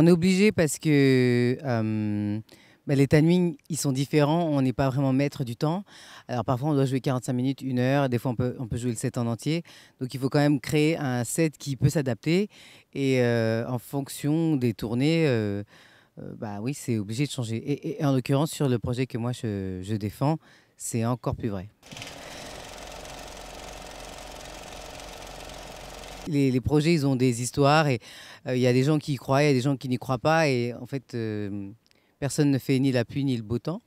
On est obligé parce que les timings, ils sont différents. On n'est pas vraiment maître du temps. Alors parfois, on doit jouer 45 minutes, 1 heure. Des fois, on peut jouer le set en entier. Donc, il faut quand même créer un set qui peut s'adapter. Et en fonction des tournées, oui, c'est obligé de changer. Et en l'occurrence, sur le projet que moi, je défends, c'est encore plus vrai. Les projets, ils ont des histoires et il y a des gens qui y croient, il y a des gens qui n'y croient pas. Et en fait, personne ne fait ni la pluie ni le beau temps.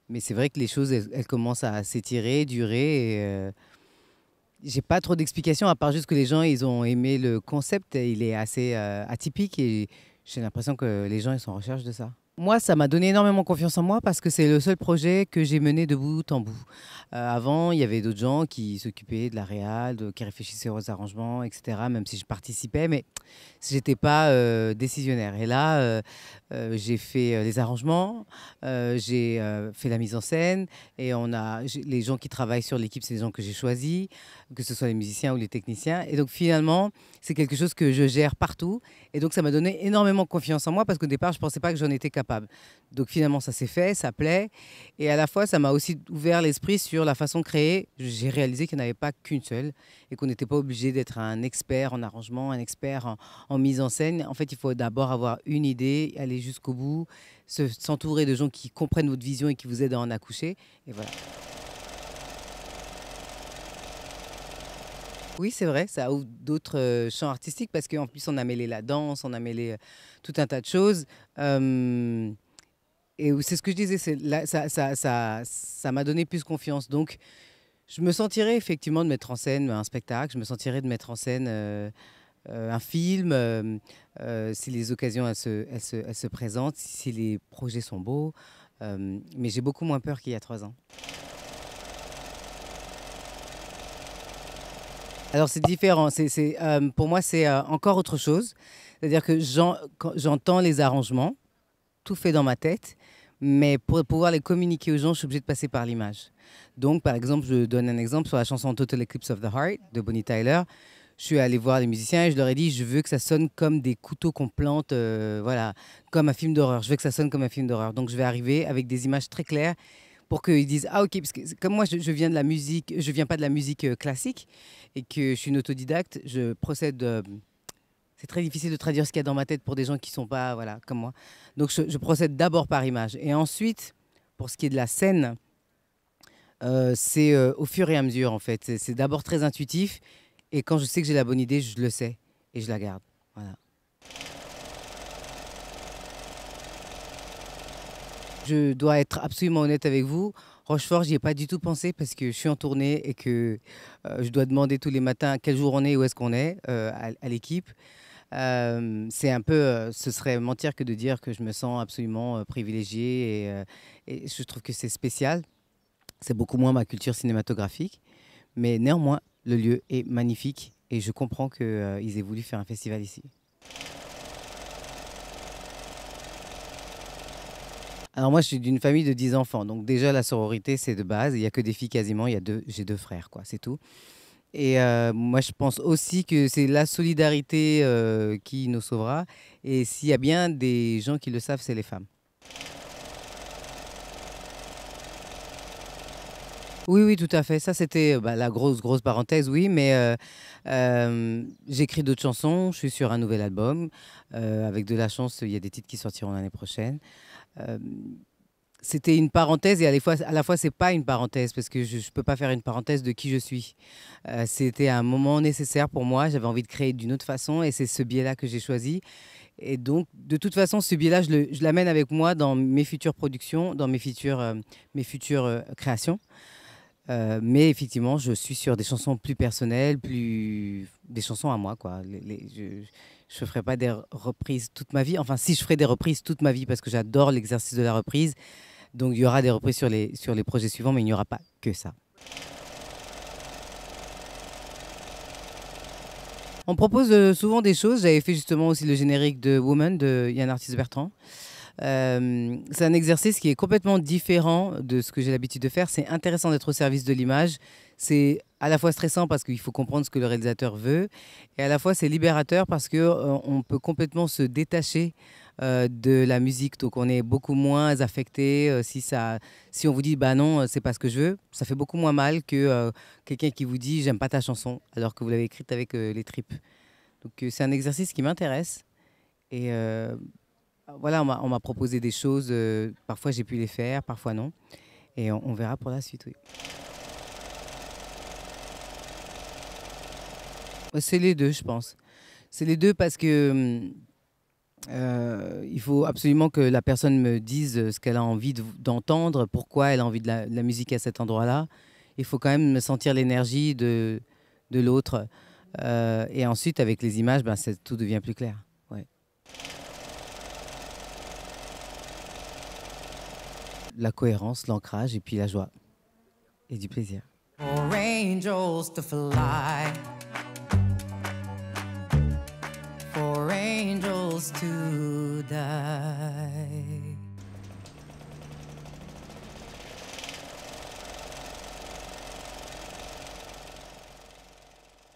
Mais c'est vrai que les choses, elles commencent à s'étirer, durer. Et j'ai pas trop d'explications, à part juste que les gens, ils ont aimé le concept. Il est assez atypique et j'ai l'impression que les gens, ils sont en recherche de ça. Moi, ça m'a donné énormément confiance en moi parce que c'est le seul projet que j'ai mené de bout en bout. Avant, il y avait d'autres gens qui s'occupaient de la réal, qui réfléchissaient aux arrangements, etc., même si je participais, mais j'étais pas décisionnaire. Et là, j'ai fait les arrangements, j'ai fait la mise en scène, et les gens qui travaillent sur l'équipe, c'est des gens que j'ai choisis, que ce soit les musiciens ou les techniciens. Et donc finalement, c'est quelque chose que je gère partout. Et donc ça m'a donné énormément confiance en moi parce qu'au départ, je ne pensais pas que j'en étais capable. Donc finalement, ça s'est fait, ça plaît. Et à la fois, ça m'a aussi ouvert l'esprit sur la façon de créer. J'ai réalisé qu'il n'y en avait pas qu'une seule et qu'on n'était pas obligé d'être un expert en arrangement, un expert en mise en scène. En fait, il faut d'abord avoir une idée, aller jusqu'au bout, s'entourer de gens qui comprennent votre vision et qui vous aident à en accoucher. Et voilà. Oui, c'est vrai, ça ouvre d'autres champs artistiques parce qu'en plus, on a mêlé la danse, on a mêlé tout un tas de choses. Et c'est ce que je disais, ça m'a donné plus confiance. Donc, je me sentirais effectivement de mettre en scène un spectacle, je me sentirais de mettre en scène un film, si les occasions elles se présentent, si les projets sont beaux. Mais j'ai beaucoup moins peur qu'il y a 3 ans. Alors c'est différent. Pour moi, c'est encore autre chose. C'est-à-dire que quand j'entends les arrangements, tout fait dans ma tête, mais pour pouvoir les communiquer aux gens, je suis obligée de passer par l'image. Donc, par exemple, je donne un exemple sur la chanson Total Eclipse of the Heart de Bonnie Tyler. Je suis allée voir les musiciens et je leur ai dit, je veux que ça sonne comme des couteaux qu'on plante, voilà, comme un film d'horreur. Je veux que ça sonne comme un film d'horreur. Donc, je vais arriver avec des images très claires pour qu'ils disent, ah ok, parce que comme moi, je viens de la musique, je viens pas de la musique classique et que je suis une autodidacte, je procède c'est très difficile de traduire ce qu'il y a dans ma tête pour des gens qui ne sont pas voilà, comme moi. Donc je procède d'abord par image. Et ensuite, pour ce qui est de la scène, c'est au fur et à mesure en fait. C'est d'abord très intuitif. Et quand je sais que j'ai la bonne idée, je le sais. Et je la garde. Voilà. Je dois être absolument honnête avec vous. Rochefort, j'y ai pas du tout pensé parce que je suis en tournée et que je dois demander tous les matins quel jour on est, où est-ce qu'on est à l'équipe. C'est un peu, ce serait mentir que de dire que je me sens absolument privilégiée et je trouve que c'est spécial. C'est beaucoup moins ma culture cinématographique, mais néanmoins, le lieu est magnifique et je comprends qu'ils aient voulu faire un festival ici. Alors moi, je suis d'une famille de 10 enfants, donc déjà la sororité, c'est de base. Il n'y a que des filles quasiment, j'ai 2 frères, quoi, c'est tout. Et moi, je pense aussi que c'est la solidarité qui nous sauvera. Et s'il y a bien des gens qui le savent, c'est les femmes. Oui, oui, tout à fait. Ça, c'était la grosse, grosse parenthèse, oui. Mais j'écris d'autres chansons. Je suis sur un nouvel album. Avec de la chance, il y a des titres qui sortiront l'année prochaine. Euh, C'était une parenthèse et à la fois c'est pas une parenthèse parce que je ne peux pas faire une parenthèse de qui je suis. C'était un moment nécessaire pour moi. J'avais envie de créer d'une autre façon et c'est ce biais-là que j'ai choisi. Et donc, de toute façon, ce biais-là, je l'amène avec moi dans mes futures productions, dans mes futures créations. Mais effectivement, je suis sur des chansons plus personnelles, des chansons à moi, quoi. Je ne ferai pas des reprises toute ma vie. Enfin, si je ferai des reprises toute ma vie parce que j'adore l'exercice de la reprise. Donc, il y aura des reprises sur les projets suivants, mais il n'y aura pas que ça. On propose souvent des choses. J'avais fait justement aussi le générique de Woman de Yann Arthus-Bertrand. C'est un exercice qui est complètement différent de ce que j'ai l'habitude de faire. C'est intéressant d'être au service de l'image. C'est à la fois stressant parce qu'il faut comprendre ce que le réalisateur veut, et à la fois c'est libérateur parce que on peut complètement se détacher de la musique. Donc on est beaucoup moins affecté. Si on vous dit bah non, c'est pas ce que je veux, ça fait beaucoup moins mal que quelqu'un qui vous dit j'aime pas ta chanson alors que vous l'avez écrite avec les tripes. Donc c'est un exercice qui m'intéresse. Et voilà, on m'a proposé des choses. Parfois j'ai pu les faire, parfois non. Et on verra pour la suite, oui. C'est les deux, je pense. C'est les deux parce que il faut absolument que la personne me dise ce qu'elle a envie d'entendre, pourquoi elle a envie de la musique à cet endroit-là. Il faut quand même sentir l'énergie de l'autre. Et ensuite, avec les images, ben, tout devient plus clair. Ouais. La cohérence, l'ancrage et puis la joie et du plaisir. For angels to fly, for angels to die.